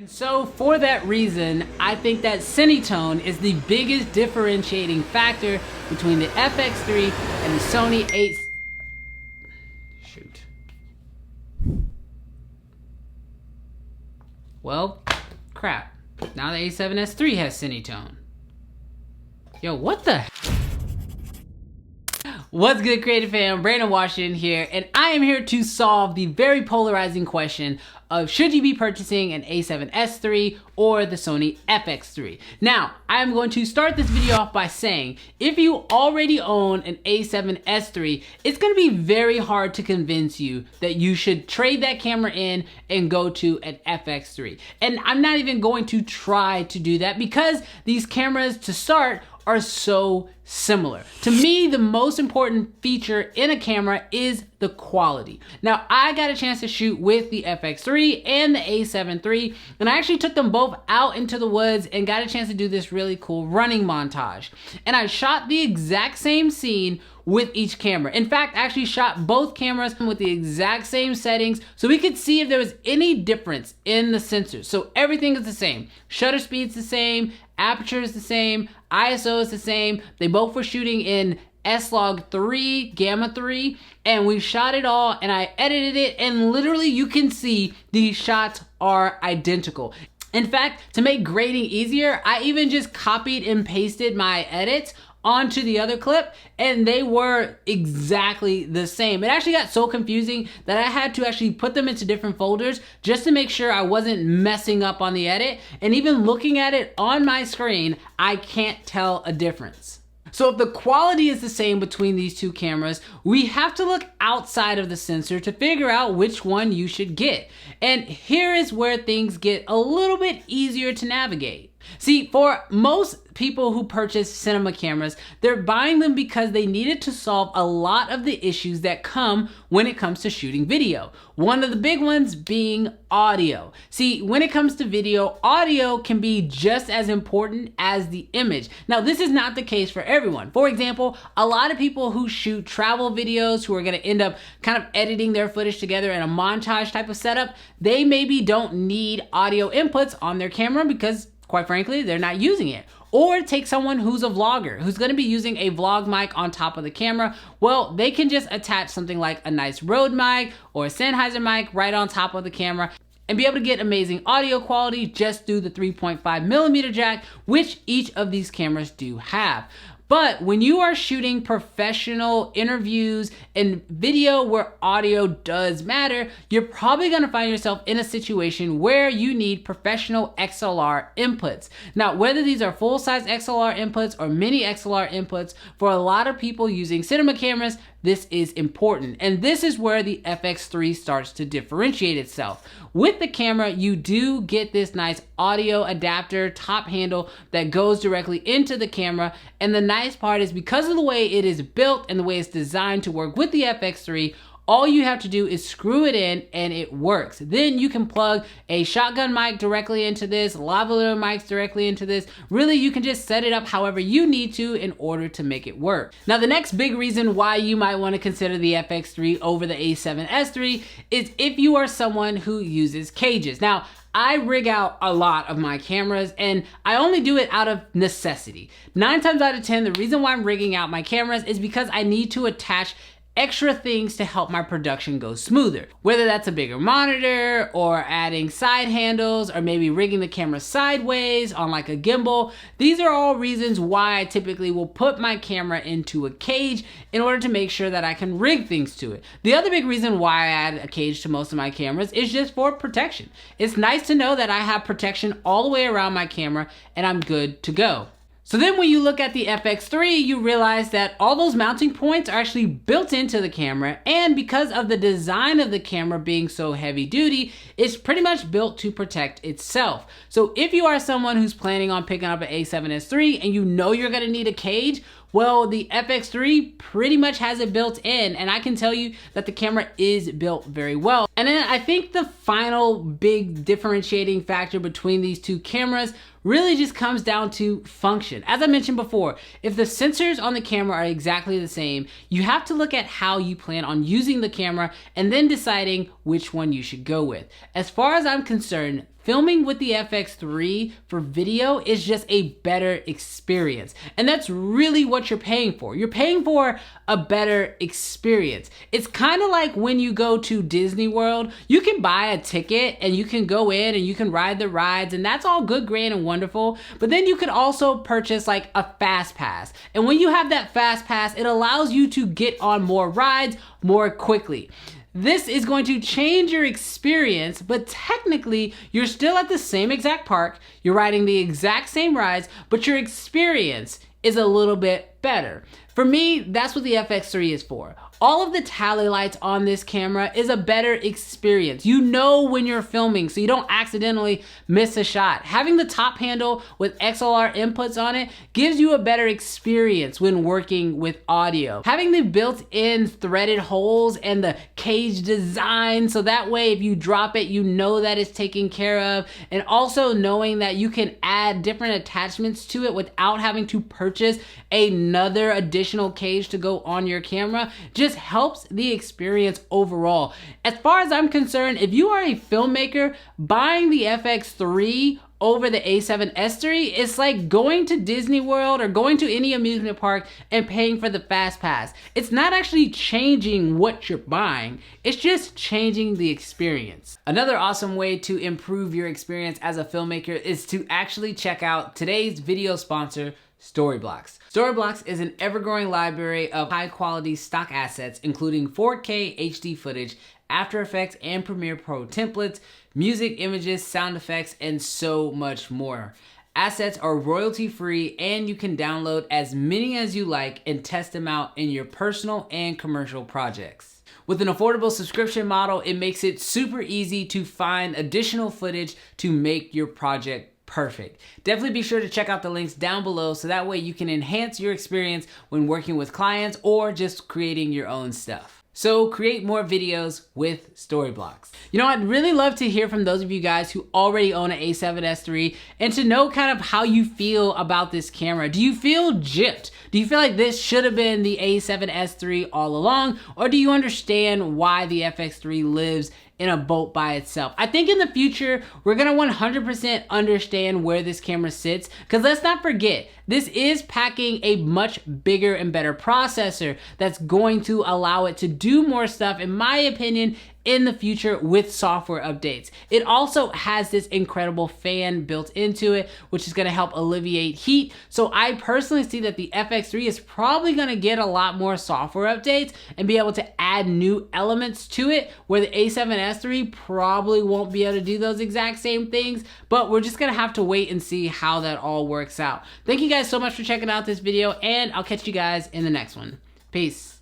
So for that reason, I think that Cinetone is the biggest differentiating factor between the FX3 and the Sony 8. Shoot. Well, crap. Now the A7S3 has Cinetone. Yo, what the? What's good, creative fam? Brandon Washington here, and I am here to solve the very polarizing question of should you be purchasing an A7S3 or the Sony FX3. Now, I'm going to start this video off by saying, if you already own an A7S3, it's gonna be very hard to convince you that you should trade that camera in and go to an FX3. And I'm not even going to try to do that because these cameras, to start, are so similar. To me, the most important feature in a camera is the quality. Now, I got a chance to shoot with the FX3 and the A7 III, and I actually took them both out into the woods and got a chance to do this really cool running montage. And I shot the exact same scene with each camera. In fact, I actually shot both cameras with the exact same settings so we could see if there was any difference in the sensors. So everything is the same. Shutter speed's the same, aperture is the same, ISO is the same. They both were shooting in S-Log3, Gamma 3, and we shot it all and I edited it, and literally you can see these shots are identical. In fact, to make grading easier, I even just copied and pasted my edits onto the other clip, and they were exactly the same. It actually got so confusing that I had to actually put them into different folders just to make sure I wasn't messing up on the edit. And even looking at it on my screen, I can't tell a difference. So if the quality is the same between these two cameras, we have to look outside of the sensor to figure out which one you should get. And here is where things get a little bit easier to navigate. See, for most people who purchase cinema cameras, they're buying them because they needed to solve a lot of the issues that come when it comes to shooting video. One of the big ones being audio. See, when it comes to video, audio can be just as important as the image. Now, this is not the case for everyone. For example, a lot of people who shoot travel videos, who are gonna end up kind of editing their footage together in a montage type of setup, they maybe don't need audio inputs on their camera because, quite frankly, they're not using it. Or take someone who's a vlogger, who's gonna be using a vlog mic on top of the camera. Well, they can just attach something like a nice Rode mic or a Sennheiser mic right on top of the camera and be able to get amazing audio quality just through the 3.5mm jack, which each of these cameras do have. But when you are shooting professional interviews and video where audio does matter, you're probably gonna find yourself in a situation where you need professional XLR inputs. Now, whether these are full-size XLR inputs or mini XLR inputs, for a lot of people using cinema cameras, this is important. And this is where the FX3 starts to differentiate itself. With the camera, you do get this nice audio adapter top handle that goes directly into the camera. And the nice part is, because of the way it is built and the way it's designed to work with the FX3, all you have to do is screw it in and it works. Then you can plug a shotgun mic directly into this, lavalier mics directly into this. Really, you can just set it up however you need to in order to make it work. Now, the next big reason why you might want to consider the FX3 over the A7S3 is if you are someone who uses cages. Now, I rig out a lot of my cameras, and I only do it out of necessity. 9 times out of 10, the reason why I'm rigging out my cameras is because I need to attach extra things to help my production go smoother. Whether that's a bigger monitor or adding side handles or maybe rigging the camera sideways on like a gimbal. These are all reasons why I typically will put my camera into a cage in order to make sure that I can rig things to it. The other big reason why I add a cage to most of my cameras is just for protection. It's nice to know that I have protection all the way around my camera and I'm good to go. So then when you look at the FX3, you realize that all those mounting points are actually built into the camera, and because of the design of the camera being so heavy duty, it's pretty much built to protect itself. So if you are someone who's planning on picking up an A7S III and you know you're gonna need a cage, well, the FX3 pretty much has it built in, and I can tell you that the camera is built very well. And then I think the final big differentiating factor between these two cameras really just comes down to function. As I mentioned before, if the sensors on the camera are exactly the same, you have to look at how you plan on using the camera and then deciding which one you should go with. As far as I'm concerned, filming with the FX3 for video is just a better experience. And that's really what you're paying for. You're paying for a better experience. It's kind of like when you go to Disney World, you can buy a ticket and you can go in and you can ride the rides, and that's all good, great, and wonderful. But then you could also purchase like a fast pass. And when you have that fast pass, it allows you to get on more rides more quickly. This is going to change your experience, but technically you're still at the same exact park, you're riding the exact same rides, but your experience is a little bit better. For me, that's what the FX3 is for. All of the tally lights on this camera is a better experience. You know when you're filming, so you don't accidentally miss a shot. Having the top handle with XLR inputs on it gives you a better experience when working with audio. Having the built-in threaded holes and the cage design, so that way if you drop it, you know that it's taken care of. And also knowing that you can add different attachments to it without having to purchase another additional cage to go on your camera just helps the experience overall. As far as I'm concerned, if you are a filmmaker, buying the FX3 over the A7S3, it's like going to Disney World or going to any amusement park and paying for the fast pass. It's not actually changing what you're buying, it's just changing the experience. Another awesome way to improve your experience as a filmmaker is to actually check out today's video sponsor, Storyblocks. Storyblocks is an ever-growing library of high-quality stock assets, including 4K HD footage, After Effects and Premiere Pro templates, music, images, sound effects, and so much more. Assets are royalty-free, and you can download as many as you like and test them out in your personal and commercial projects. With an affordable subscription model, it makes it super easy to find additional footage to make your project perfect. Definitely be sure to check out the links down below so that way you can enhance your experience when working with clients or just creating your own stuff. So create more videos with Storyblocks. You know, I'd really love to hear from those of you guys who already own an A7S3 and to know kind of how you feel about this camera. Do you feel gypped? Do you feel like this should have been the A7S3 all along? Or do you understand why the FX3 lives in a boat by itself? I think in the future, we're gonna 100% understand where this camera sits, because let's not forget, this is packing a much bigger and better processor that's going to allow it to do more stuff, in my opinion, in the future with software updates. It also has this incredible fan built into it, which is gonna help alleviate heat. So I personally see that the FX3 is probably gonna get a lot more software updates and be able to add new elements to it, where the A7S3 probably won't be able to do those exact same things, but we're just gonna have to wait and see how that all works out. Thank you guys so much for checking out this video, and I'll catch you guys in the next one. Peace.